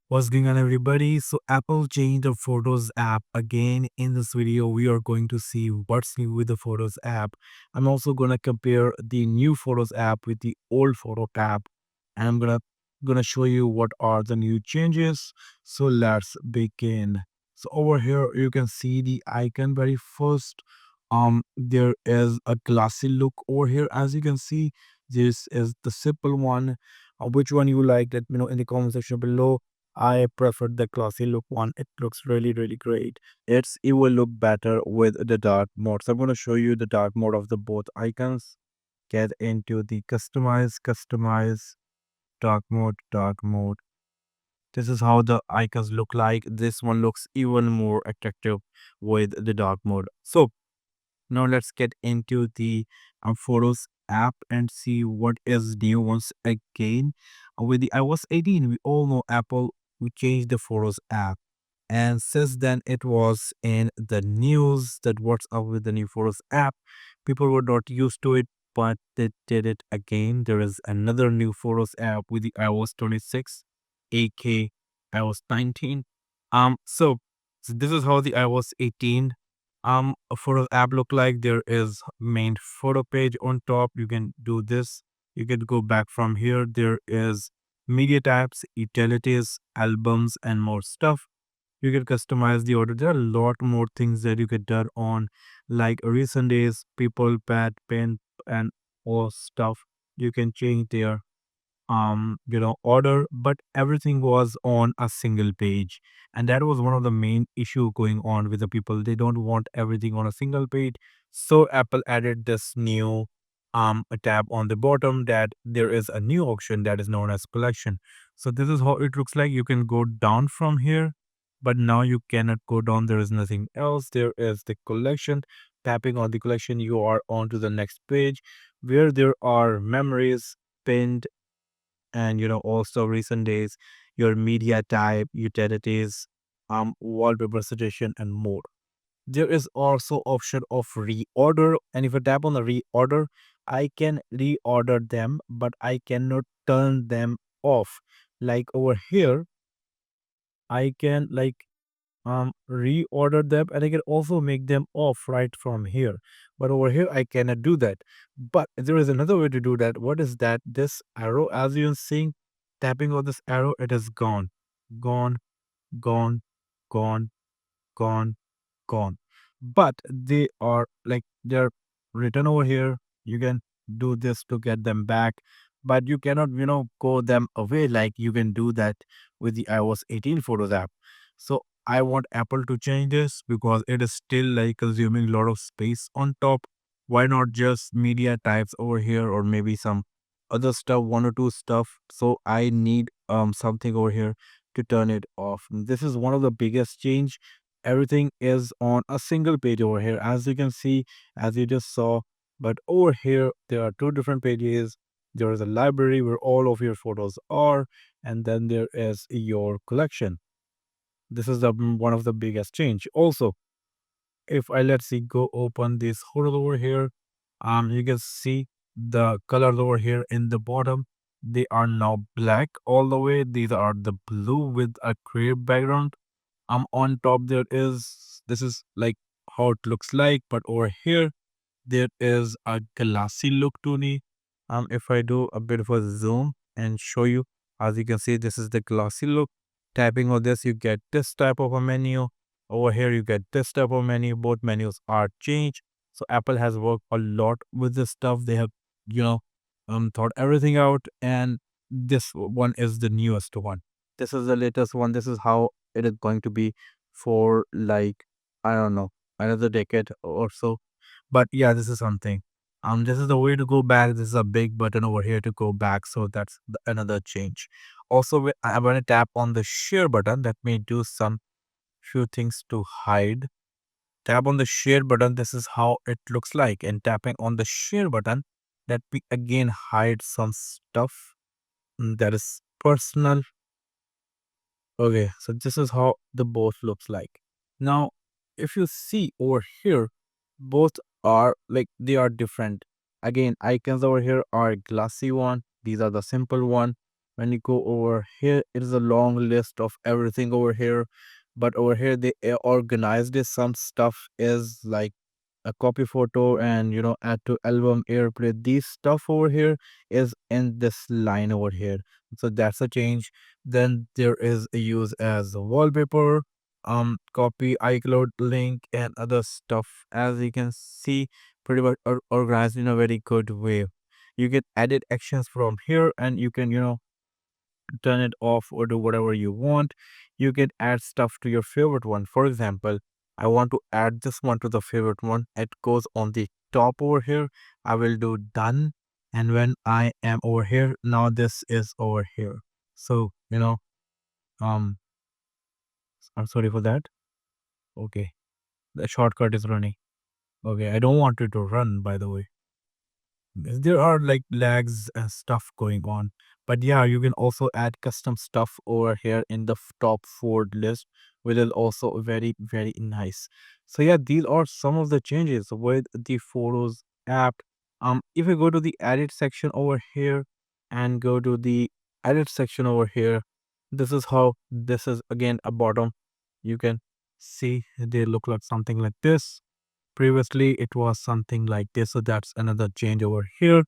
What's going on, everybody? So Apple changed the Photos app again. In this video, we are going to see what's new with the Photos app. I'm also going to compare the new Photos app with the old Photo app, and I'm gonna show you what are the new changes. So let's begin. So over here, you can see the icon very first. There is a glassy look over here. As you can see, this is the simple one. Which one you like? Let me know in the comment section below. I prefer the glossy look one. It looks really great. It will look better with the dark mode. So I'm going to show you the dark mode of the both icons. Get into the customize, dark mode. This is how the icons look like. This one looks even more attractive with the dark mode. So now let's get into the Photos app and see what is new once again. With the iOS 18, we all know Apple we changed the Photos app. And since then, it was in the news that what's up with the new Photos app. People were not used to it, but they did it again. There is another new Photos app with the iOS 26, aka iOS 19. So this is how the iOS 18 a photo app look like. There is main photo page on top. You can do this. You can go back from here. There is media types, utilities, albums, and more stuff. You can customize the order. There are a lot more things that you can turn on, like recent days, people, pad, pen, and all stuff. You can change their order, but everything was on a single page. And that was one of the main issue going on with the people. They don't want everything on a single page. So Apple added this new a tab on the bottom that there is a new option that is known as collection. So this is how it looks like. You can go down from here, but now you cannot go down. There is nothing else. There is the collection. Tapping on the collection, you are on to the next page where there are memories pinned, and also recent days, your media type, utilities, wallpaper suggestion, and more. There is also option of reorder, and if I tap on the reorder, I can reorder them, but I cannot turn them off. Like over here, I can reorder them, and I can also make them off right from here. But over here I cannot do that. But there is another way to do that. What is that? This arrow, as you are seeing, tapping on this arrow, it is gone, gone, gone, gone, gone, gone. But they are they're written over here. You can do this to get them back, but you cannot go them away like you can do that with the iOS 18 Photos app. So I want Apple to change this because it is still consuming a lot of space on top. Why not just media types over here, or maybe some other stuff, one or two stuff. So I need something over here to turn it off. This is one of the biggest change. Everything is on a single page over here, as you can see, as you just saw. But over here there are two different pages. There is a library where all of your photos are, and then there is your collection. This is the one of the biggest change. Also, if I let's see go open this photo over here, you can see the colors over here in the bottom. They are now black all the way. These are the blue with a gray background. On top there is, this is like how it looks like, but over here there is a glassy look to me. If I do a bit of a zoom and show you, as you can see, this is the glossy look. Tapping on this, you get this type of a menu. Over here you get this type of menu. Both menus are changed. So Apple has worked a lot with this stuff. They have you know thought everything out, and this one is the newest one. This is the latest one. This is how it is going to be for, I don't know, another decade or so. But yeah, this is something. This is the way to go back. This is a big button over here to go back. So that's another change. Also, I'm going to tap on the share button. That may do some few things to hide. Tap on the share button. This is how it looks like. And tapping on the share button, that we again hide some stuff that is personal. Okay, so this is how the both looks like. Now, if you see over here, both are they are different. Again, icons over here are glassy one. These are the simple one. When you go over here, it is a long list of everything over here. But over here, they organized it. Some stuff is like a copy photo and add to album, airplay. These stuff over here is in this line over here. So that's a change. Then there is a use as a wallpaper, copy, iCloud link, and other stuff. As you can see, pretty much organized in a very good way. You can edit actions from here, and you can turn it off or do whatever you want. You can add stuff to your favorite one. For example, I want to add this one to the favorite one. It goes on the top over here. I will do done. And when I am over here, now this is over here. So, um, I'm sorry for that. Okay. The shortcut is running. Okay. I don't want it to run, by the way. There are like lags and stuff going on, but yeah, you can also add custom stuff over here in the top 4 list, which is also very nice. So yeah, these are some of the changes with the photos app. If you go to the edit section over here and go to the edit section over here, this is how this is again a bottom. You can see they look like something like this. Previously, it was something like this, so that's another change over here.